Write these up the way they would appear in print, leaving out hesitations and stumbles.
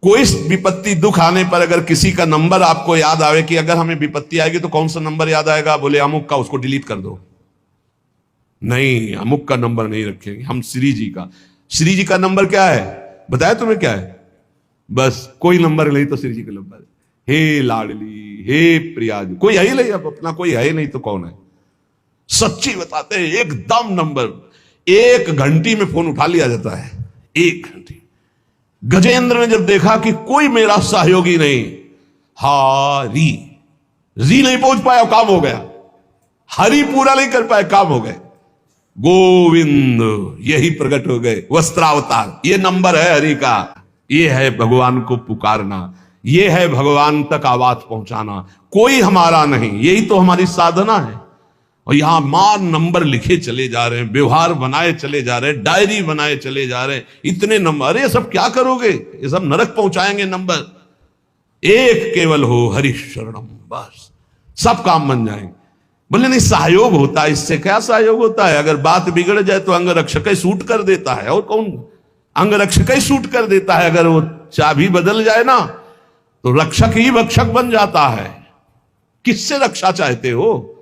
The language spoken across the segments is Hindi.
कोई विपत्ति दुख आने पर अगर किसी का नंबर आपको याद आवे कि अगर हमें विपत्ति आएगी तो कौन सा नंबर याद आएगा, बोले अमुक का, उसको डिलीट कर दो। नहीं, अमुक का नंबर नहीं रखेंगे हम, श्री जी का। श्री जी का नंबर क्या है बताया तुम्हें, क्या है? बस कोई नंबर नहीं तो श्री जी का नंबर, हे लाडली, हे प्रिया जी, कोई है ही नहीं, अब अपना कोई है ही नहीं तो कौन है? सच्ची बताते हैं, एकदम नंबर, 1 घंटी में फोन उठा लिया जाता है, 1 घंटी। गजेंद्र ने जब देखा कि कोई मेरा सहयोगी नहीं, हारी री नहीं पहुंच पाया, काम हो गया, हरि पूरा नहीं कर पाए, काम हो गए, गोविंद यही प्रकट हो गए, वस्त्रावतार। ये नंबर है हरि का, ये है भगवान को पुकारना, ये है भगवान तक आवाज पहुंचाना, कोई हमारा नहीं, यही तो हमारी साधना है। और यहां मान नंबर लिखे चले जा रहे हैं, व्यवहार बनाए चले जा रहे हैं, डायरी बनाए चले जा रहे हैं, इतने नंबर, अरे सब क्या करोगे, ये सब नरक पहुंचाएंगे नंबर। एक केवल हो हरि शरणम, बस सब काम बन जाएंगे। बोले नहीं, सहयोग होता है, इससे क्या सहयोग होता है? अगर बात बिगड़ जाए तो अंगरक्षक ही सूट कर देता है, और कौन? अंगरक्षक ही सूट कर देता है। अगर वो चाबी बदल जाए ना तो रक्षक ही भक्षक बन जाता है। किससे रक्षा चाहते हो?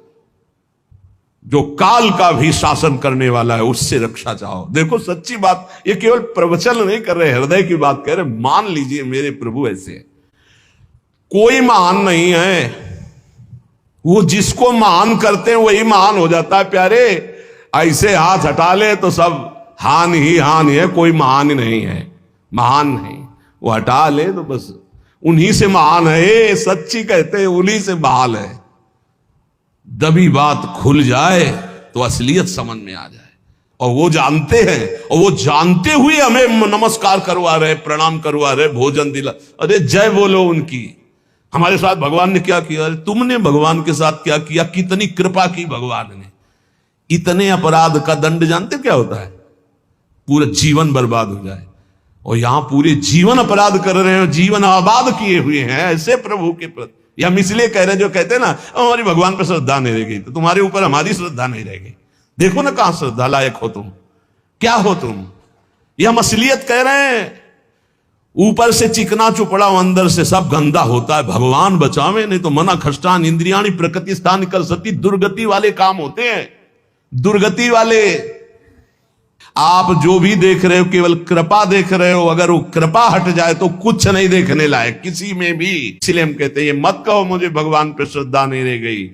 जो काल का भी शासन करने वाला है, उससे रक्षा चाहो। देखो सच्ची बात, ये केवल प्रवचन नहीं कर रहे, हृदय की बात कह रहे। मान लीजिए मेरे प्रभु ऐसे है, कोई महान नहीं है, वो जिसको महान करते हैं वही महान हो जाता है प्यारे। ऐसे हाथ हटा ले तो सब हान ही हान है, कोई महान ही नहीं है, महान नहीं, वो हटा ले तो बस उन्हीं से महान है। सच्ची कहते हैं, उन्हीं से बहाल है। दबी बात खुल जाए तो असलियत समझ में आ जाए, और वो जानते हैं, और वो जानते हुए हमें नमस्कार करवा रहे, प्रणाम करवा रहे, भोजन दिला। अरे जय बोलो उनकी। हमारे साथ भगवान ने क्या किया? अरे तुमने भगवान के साथ क्या किया? कितनी कृपा की भगवान ने। इतने अपराध का दंड जानते क्या होता है? पूरा जीवन बर्बाद हो जाए। और यहां पूरे जीवन अपराध कर रहे हैं, जीवन आबाद किए हुए हैं ऐसे प्रभु के प्रति। या हम इसलिए कह रहे हैं, जो कहते हैं ना हमारी भगवान पर श्रद्धा नहीं रहेगी तो तुम्हारे ऊपर हमारी श्रद्धा नहीं रहेगी। देखो ना कहां श्रद्धा लायक हो तुम, क्या हो तुम। ये हम असलियत कह रहे हैं। ऊपर से चिकना चुपड़ा, अंदर से सब गंदा होता है। भगवान बचावे, नहीं तो मना खष्टान इंद्रियाणी प्रकृति स्थान निकल सकती। दुर्गति वाले काम होते हैं, दुर्गति वाले। आप जो भी देख रहे हो केवल कृपा देख रहे हो। अगर वो कृपा हट जाए तो कुछ नहीं देखने लायक किसी में भी। इसलिए हम कहते हैं ये मत कहो मुझे भगवान पे श्रद्धा नहीं रह गई।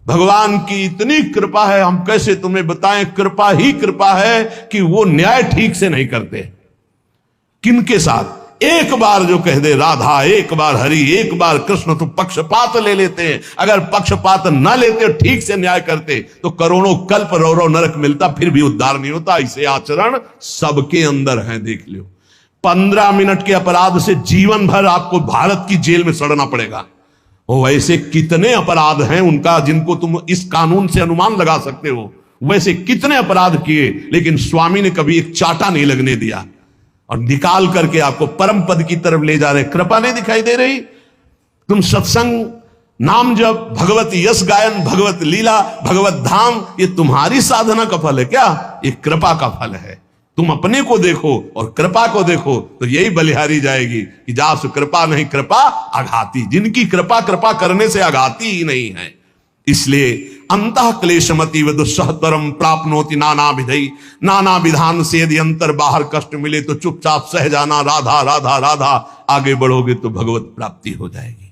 भगवान की इतनी कृपा है, हम कैसे तुम्हें बताएं। कृपा ही कृपा है कि वो न्याय ठीक से नहीं करते। किनके साथ? एक बार जो कह दे राधा, एक बार हरि, एक बार कृष्ण, तो पक्षपात ले लेते हैं। अगर पक्षपात न लेते, ठीक से न्याय करते तो करोड़ों कल्प रौरव नरक मिलता, फिर भी उद्धार नहीं होता। इसे आचरण सबके अंदर है, देख लो। 15 मिनट के अपराध से जीवन भर आपको भारत की जेल में सड़ना पड़ेगा। और वैसे कितने अपराध हैं उनका, जिनको तुम इस कानून से अनुमान लगा सकते हो। वैसे कितने अपराध किए, लेकिन स्वामी ने कभी एक चाटा नहीं लगने दिया, और निकाल करके आपको परम पद की तरफ ले जा रहे। कृपा नहीं दिखाई दे रही? तुम सत्संग, नाम जप, भगवत यश गायन, भगवत लीला, भगवत धाम, ये तुम्हारी साधना का फल है क्या? ये कृपा का फल है। तुम अपने को देखो और कृपा को देखो तो यही बलिहारी जाएगी कि जासु कृपा नहीं कृपा आघाती। जिनकी कृपा कृपा करने से आघाती ही नहीं है। इसलिए अंतः क्लेशमति व दुस्सहतरम प्राप्नोति नाना विधि। नाना विधान से यदि अंतर बाहर कष्ट मिले तो चुपचाप सह जाना, राधा राधा राधा। आगे बढ़ोगे तो भगवत प्राप्ति हो जाएगी।